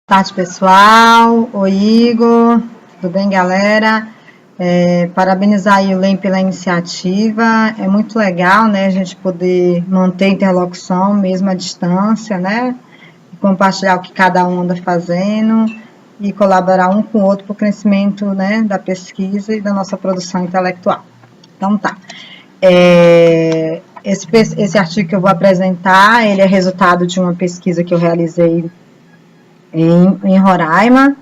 Boa tarde, pessoal. Oi, Igor. Tudo bem, galera? Parabenizar aí o LEM pela iniciativa. É muito legal, né, a gente poder manter interlocução, mesmo à distância, né? E compartilhar o que cada um anda fazendo e colaborar um com o outro para o crescimento, né, da pesquisa e da nossa produção intelectual. Então, tá. Esse artigo que eu vou apresentar, ele é resultado de uma pesquisa que eu realizei em Roraima,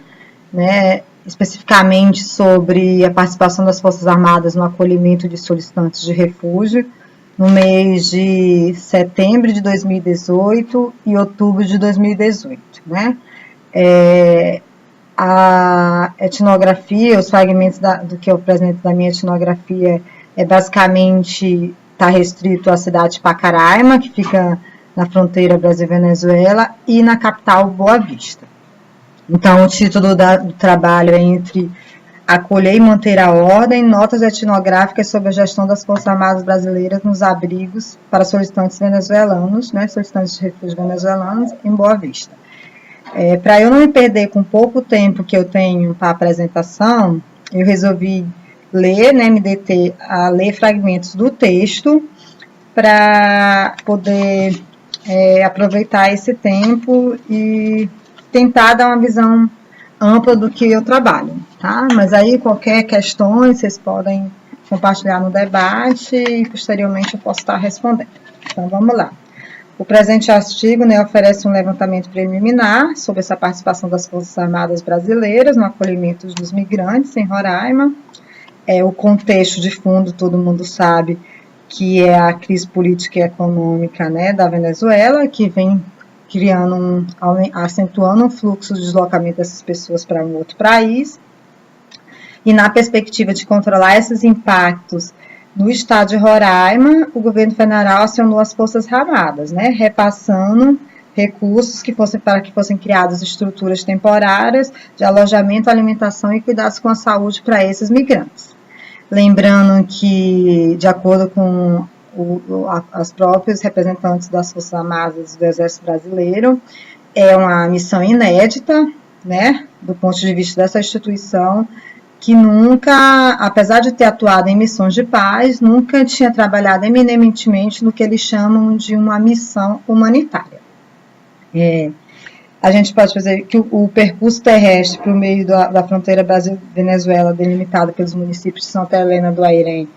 né, especificamente sobre a participação das Forças Armadas no acolhimento de solicitantes de refúgio no mês de setembro de 2018 e outubro de 2018, né? A etnografia, os fragmentos do que eu apresento da minha etnografia basicamente está restrito à cidade de Pacaraima, que fica na fronteira Brasil-Venezuela, e na capital Boa Vista. Então, o título do trabalho é Entre Acolher e Manter a Ordem, notas etnográficas sobre a gestão das Forças Armadas Brasileiras nos abrigos para solicitantes venezuelanos, né, solicitantes de refúgio venezuelanos, em Boa Vista. Para eu não me perder com pouco tempo que eu tenho para a apresentação, eu resolvi ler, né, me deter a ler fragmentos do texto para poder aproveitar esse tempo e tentar dar uma visão ampla do que eu trabalho, tá? Mas aí qualquer questão vocês podem compartilhar no debate e posteriormente eu posso estar respondendo. Então vamos lá. O presente artigo, né, oferece um levantamento preliminar sobre essa participação das Forças Armadas Brasileiras no acolhimento dos migrantes em Roraima. O contexto de fundo, todo mundo sabe, que é a crise política e econômica, né, da Venezuela, que vem acentuando um fluxo de deslocamento dessas pessoas para um outro país. E na perspectiva de controlar esses impactos no estado de Roraima, o governo federal acionou as Forças Armadas, né, repassando recursos para que fossem criadas estruturas temporárias de alojamento, alimentação e cuidados com a saúde para esses migrantes. Lembrando que, de acordo com as próprias representantes das Forças Armadas do Exército Brasileiro, é uma missão inédita, né, do ponto de vista dessa instituição, que nunca, apesar de ter atuado em missões de paz, nunca tinha trabalhado eminentemente no que eles chamam de uma missão humanitária. A gente pode fazer que o percurso terrestre para o meio da fronteira Brasil-Venezuela, delimitado pelos municípios de Santa Helena do Airém,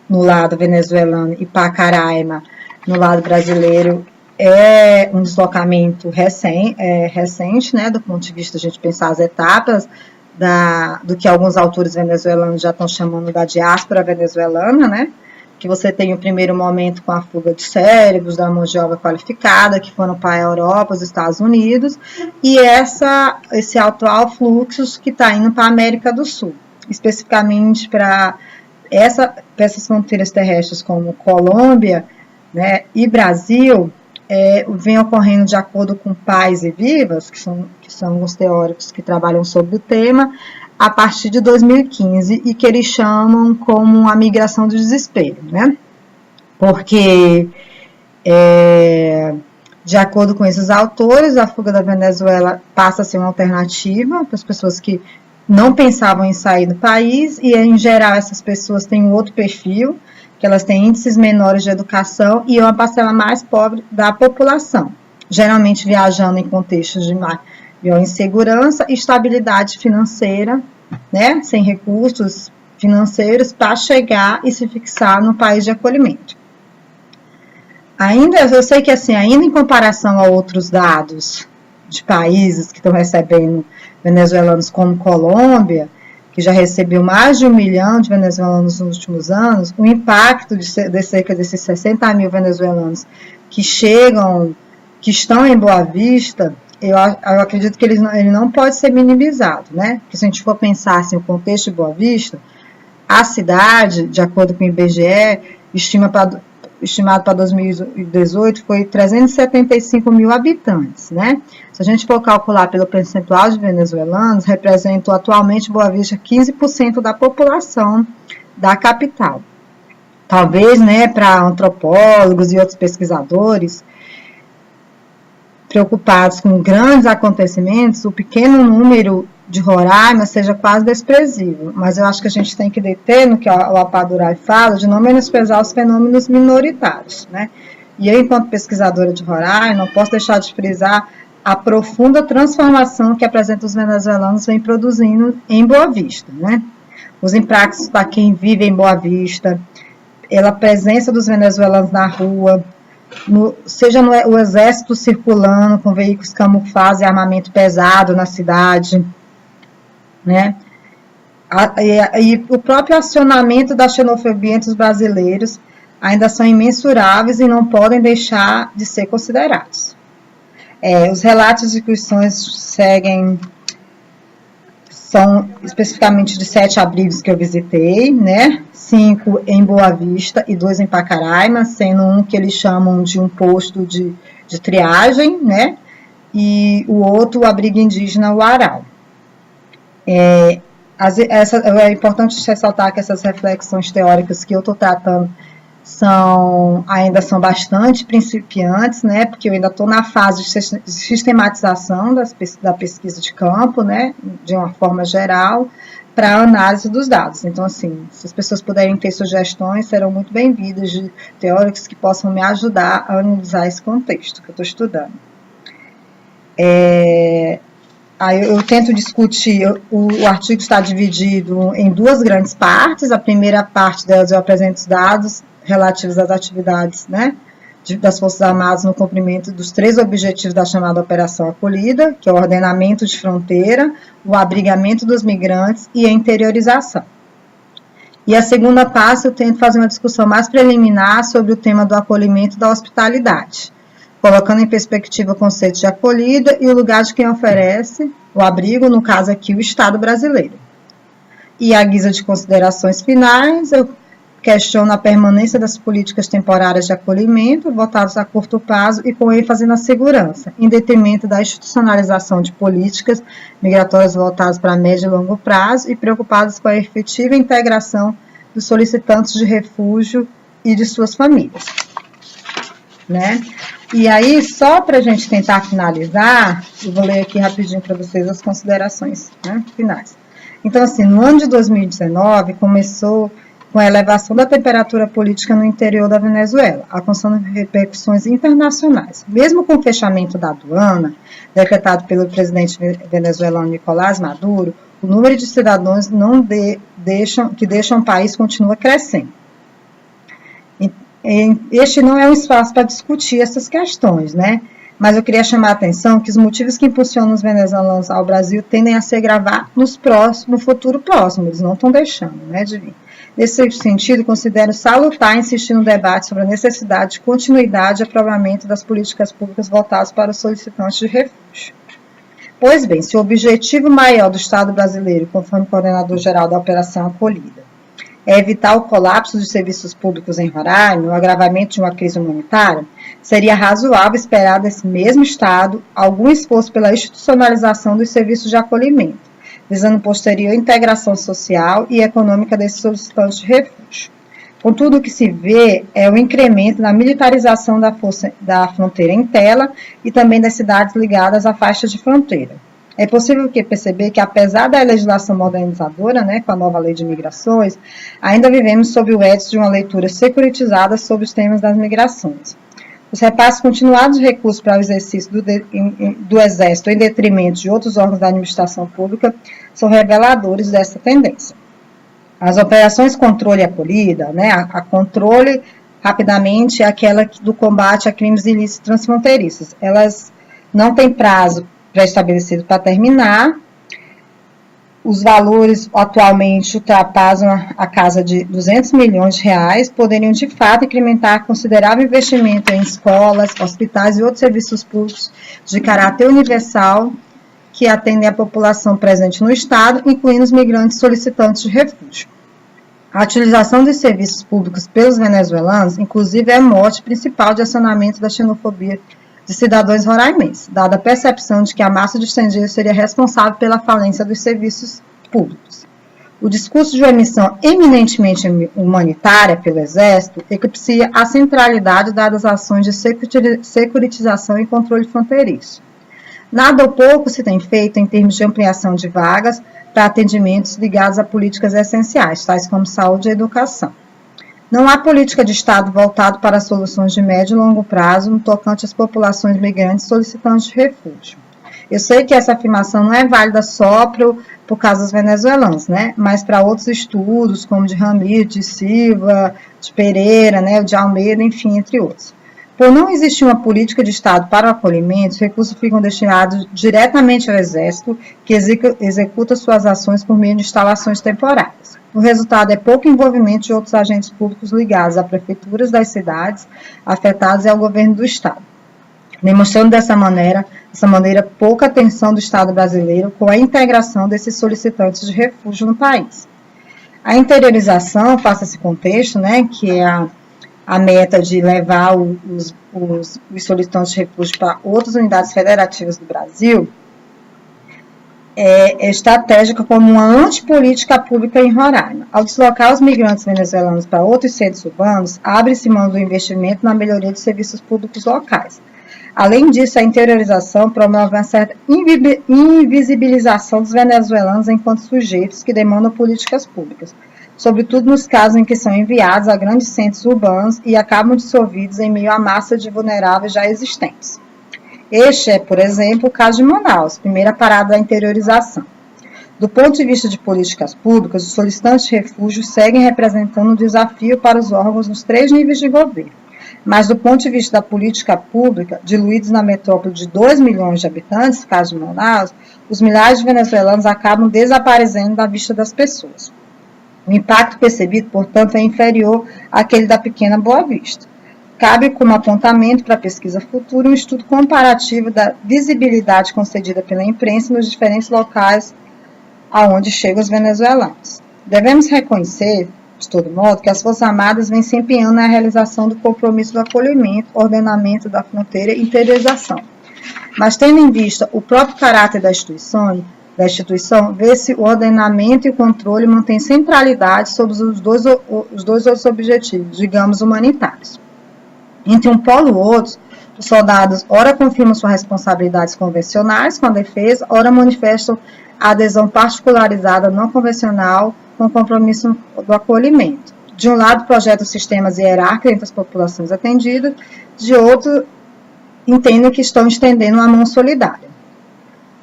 no lado venezuelano, e Pacaraima, no lado brasileiro, é um deslocamento recente, né, do ponto de vista de a gente pensar as etapas do que alguns autores venezuelanos já estão chamando da diáspora venezuelana, né, que você tem o primeiro momento com a fuga de cérebros, da mão de obra qualificada, que foram para a Europa, os Estados Unidos, e esse atual fluxo que está indo para a América do Sul, especificamente para essas fronteiras terrestres como Colômbia, né, e Brasil, vem ocorrendo de acordo com Paz e Vivas, que são os teóricos que trabalham sobre o tema, a partir de 2015, e que eles chamam como a migração do desespero, né? Porque, de acordo com esses autores, a fuga da Venezuela passa a ser uma alternativa para as pessoas que não pensavam em sair do país, e em geral essas pessoas têm um outro perfil, que elas têm índices menores de educação e uma parcela mais pobre da população, geralmente viajando em contextos de maior insegurança e estabilidade financeira, né, sem recursos financeiros para chegar e se fixar no país de acolhimento. Eu sei que assim, ainda em comparação a outros dados de países que estão recebendo venezuelanos como Colômbia, que já recebeu mais de 1 milhão de venezuelanos nos últimos anos, o impacto de cerca desses 60 mil venezuelanos que estão em Boa Vista, eu acredito que ele não pode ser minimizado, né? Porque se a gente for pensar assim, o contexto de Boa Vista, a cidade, de acordo com o IBGE, estimado para 2018 foi 375 mil habitantes, né? Se a gente for calcular pelo percentual de venezuelanos, representa atualmente Boa Vista 15% da população da capital. Talvez, né, para antropólogos e outros pesquisadores, preocupados com grandes acontecimentos, o pequeno número de Roraima seja quase desprezível. Mas eu acho que a gente tem que deter no que o Apadurai fala, de não menosprezar os fenômenos minoritários, né? E eu, enquanto pesquisadora de Roraima, não posso deixar de frisar a profunda transformação que apresenta os venezuelanos vem produzindo em Boa Vista, né? Os impactos para quem vive em Boa Vista, pela presença dos venezuelanos na rua, seja o exército circulando com veículos camuflados e armamento pesado na cidade, né? E o próprio acionamento da xenofobia entre os brasileiros ainda são imensuráveis e não podem deixar de ser considerados. Os relatos de discussões seguem, são especificamente de 7 abrigos que eu visitei, né? 5 em Boa Vista e 2 em Pacaraima, sendo um que eles chamam de um posto de triagem, né? E o outro, o abrigo indígena Uaral. É importante ressaltar que essas reflexões teóricas que eu estou tratando ainda são bastante principiantes, né, porque eu ainda estou na fase de sistematização da pesquisa de campo, né, de uma forma geral, para a análise dos dados. Então, assim, se as pessoas puderem ter sugestões, serão muito bem-vindas de teóricos que possam me ajudar a analisar esse contexto que eu estou estudando. Aí eu tento discutir, o artigo está dividido em 2 grandes partes. A primeira parte delas eu apresento os dados relativos às atividades, né, das Forças Armadas no cumprimento dos 3 objetivos da chamada Operação Acolhida, que é o ordenamento de fronteira, o abrigamento dos migrantes e a interiorização. E a segunda parte eu tento fazer uma discussão mais preliminar sobre o tema do acolhimento e da hospitalidade, colocando em perspectiva o conceito de acolhida e o lugar de quem oferece o abrigo, no caso aqui o Estado brasileiro. E à guisa de considerações finais, eu questiono a permanência das políticas temporárias de acolhimento, voltadas a curto prazo e com ênfase na segurança, em detrimento da institucionalização de políticas migratórias voltadas para médio e longo prazo e preocupadas com a efetiva integração dos solicitantes de refúgio e de suas famílias, né? E aí, só para a gente tentar finalizar, eu vou ler aqui rapidinho para vocês as considerações, né, finais. Então, assim, no ano de 2019, começou com a elevação da temperatura política no interior da Venezuela, alcançando repercussões internacionais. Mesmo com o fechamento da aduana, decretado pelo presidente venezuelano Nicolás Maduro, o número de cidadãos que deixam o país continua crescendo. Este não é um espaço para discutir essas questões, né? Mas eu queria chamar a atenção que os motivos que impulsionam os venezuelanos ao Brasil tendem a se agravar no futuro próximo, eles não estão deixando, né, de vir. Nesse sentido, considero salutar insistir no debate sobre a necessidade de continuidade e aprovamento das políticas públicas voltadas para os solicitantes de refúgio. Pois bem, se o objetivo maior do Estado brasileiro, conforme o coordenador-geral da Operação Acolhida, é evitar o colapso dos serviços públicos em Roraima, o agravamento de uma crise humanitária, seria razoável esperar desse mesmo Estado algum esforço pela institucionalização dos serviços de acolhimento, visando posterior integração social e econômica desses solicitantes de refúgio. Contudo, o que se vê é o incremento na militarização da fronteira em tela e também das cidades ligadas à faixa de fronteira. É possível perceber que, apesar da legislação modernizadora, né, com a nova lei de migrações, ainda vivemos sob o édito de uma leitura securitizada sobre os temas das migrações. Os repasses continuados de recursos para o exercício do Exército em detrimento de outros órgãos da administração pública são reveladores dessa tendência. As operações controle e acolhida, né, a controle, rapidamente, é aquela do combate a crimes ilícitos transfronteiriços. Elas não têm prazo pré-estabelecido para terminar. Os valores atualmente ultrapassam a casa de 200 milhões de reais, poderiam de fato incrementar considerável investimento em escolas, hospitais e outros serviços públicos de caráter universal que atendem a população presente no Estado, incluindo os migrantes solicitantes de refúgio. A utilização dos serviços públicos pelos venezuelanos, inclusive, é a mote principal de acionamento da xenofobia de cidadãos roraimenses, dada a percepção de que a massa de estrangeiros seria responsável pela falência dos serviços públicos. O discurso de uma missão eminentemente humanitária pelo Exército eclipsia a centralidade dadas às ações de securitização e controle fronteiriço. Nada ou pouco se tem feito em termos de ampliação de vagas para atendimentos ligados a políticas essenciais, tais como saúde e educação. Não há política de Estado voltada para soluções de médio e longo prazo no tocante às populações migrantes solicitantes de refúgio. Eu sei que essa afirmação não é válida só por causa dos venezuelanos, né? Mas para outros estudos, como de Ramiro, de Silva, de Pereira, né? De Almeida, enfim, entre outros. Por não existir uma política de Estado para o acolhimento, os recursos ficam destinados diretamente ao Exército, que executa suas ações por meio de instalações temporárias. O resultado é pouco envolvimento de outros agentes públicos ligados a prefeituras das cidades afetadas e ao governo do Estado, demonstrando dessa maneira pouca atenção do Estado brasileiro com a integração desses solicitantes de refúgio no país. A interiorização, face a esse contexto, né, que é a meta de levar os solicitantes de refúgio para outras unidades federativas do Brasil, é estratégica como uma antipolítica pública em Roraima. Ao deslocar os migrantes venezuelanos para outros centros urbanos, abre-se mão do investimento na melhoria dos serviços públicos locais. Além disso, a interiorização promove uma certa invisibilização dos venezuelanos enquanto sujeitos que demandam políticas públicas, sobretudo nos casos em que são enviados a grandes centros urbanos e acabam dissolvidos em meio à massa de vulneráveis já existentes. Este é, por exemplo, o caso de Manaus, primeira parada da interiorização. Do ponto de vista de políticas públicas, os solicitantes de refúgio seguem representando um desafio para os órgãos nos 3 níveis de governo. Mas, do ponto de vista da política pública, diluídos na metrópole de 2 milhões de habitantes, caso de Manaus, os milhares de venezuelanos acabam desaparecendo da vista das pessoas. O impacto percebido, portanto, é inferior àquele da pequena Boa Vista. Cabe como apontamento para a pesquisa futura um estudo comparativo da visibilidade concedida pela imprensa nos diferentes locais aonde chegam os venezuelanos. Devemos reconhecer, de todo modo, que as Forças Armadas vêm se empenhando na realização do compromisso do acolhimento, ordenamento da fronteira e interiorização. Mas, tendo em vista o próprio caráter da instituição, vê-se o ordenamento e o controle mantêm centralidade sobre os dois outros objetivos, digamos, humanitários. Entre um polo e outro, os soldados ora confirmam suas responsabilidades convencionais com a defesa, ora manifestam a adesão particularizada não convencional com o compromisso do acolhimento. De um lado, projetam sistemas hierárquicos entre as populações atendidas, de outro, entendem que estão estendendo uma mão solidária.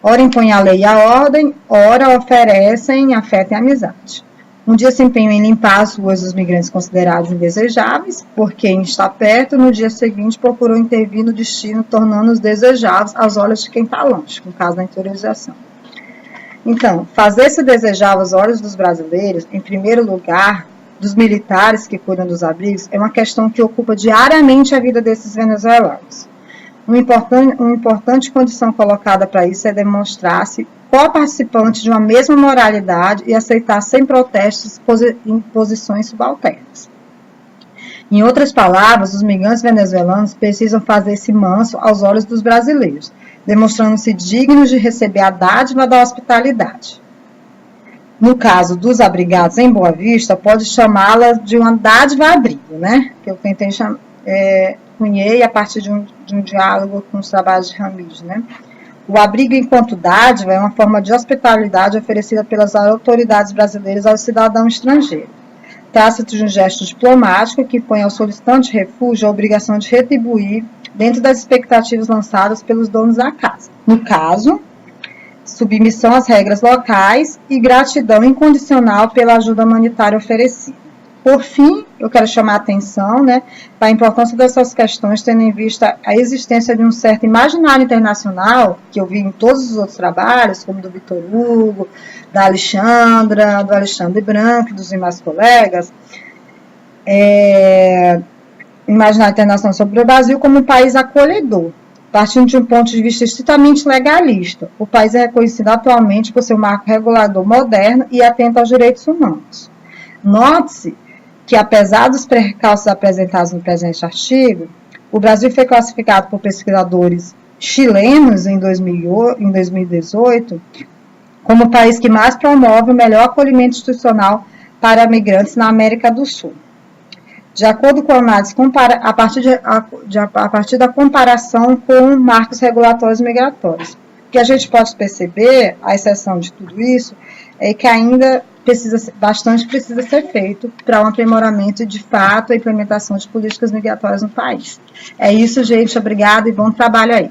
Ora impõem a lei e a ordem, ora oferecem afeto e amizade. Um dia se empenham em limpar as ruas dos migrantes considerados indesejáveis, por quem está perto, no dia seguinte procurou intervir no destino, tornando-os desejáveis aos olhos de quem está longe, no caso da interiorização. Então, fazer-se desejável aos olhos dos brasileiros, em primeiro lugar, dos militares que cuidam dos abrigos, é uma questão que ocupa diariamente a vida desses venezuelanos. Uma importante condição colocada para isso é demonstrar-se co-participante de uma mesma moralidade e aceitar sem protestos imposições subalternas. Em outras palavras, os migrantes venezuelanos precisam fazer-se manso aos olhos dos brasileiros, demonstrando-se dignos de receber a dádiva da hospitalidade. No caso dos abrigados em Boa Vista, pode chamá-la de uma dádiva-abrigo, né? Que eu tentei cunhei a partir de um diálogo com os trabalhos de Ramiro, né? O abrigo enquanto dádiva é uma forma de hospitalidade oferecida pelas autoridades brasileiras ao cidadão estrangeiro. Trata-se de um gesto diplomático que põe ao solicitante de refúgio a obrigação de retribuir dentro das expectativas lançadas pelos donos da casa. No caso, submissão às regras locais e gratidão incondicional pela ajuda humanitária oferecida. Por fim, eu quero chamar a atenção, né, para a importância dessas questões, tendo em vista a existência de um certo imaginário internacional, que eu vi em todos os outros trabalhos, como do Vitor Hugo, da Alexandra, do Alexandre Branco e dos demais colegas, imaginário internacional sobre o Brasil como um país acolhedor, partindo de um ponto de vista estritamente legalista. O país é reconhecido atualmente por ser um marco regulador moderno e atento aos direitos humanos. Note-se que, apesar dos percalços apresentados no presente artigo, o Brasil foi classificado por pesquisadores chilenos em 2018 como o país que mais promove o melhor acolhimento institucional para migrantes na América do Sul. De acordo com a análise, a partir da comparação com marcos regulatórios migratórios. O que a gente pode perceber, à exceção de tudo isso, é que ainda bastante precisa ser feito para um aprimoramento e, de fato, a implementação de políticas migratórias no país. É isso, gente. Obrigada e bom trabalho aí.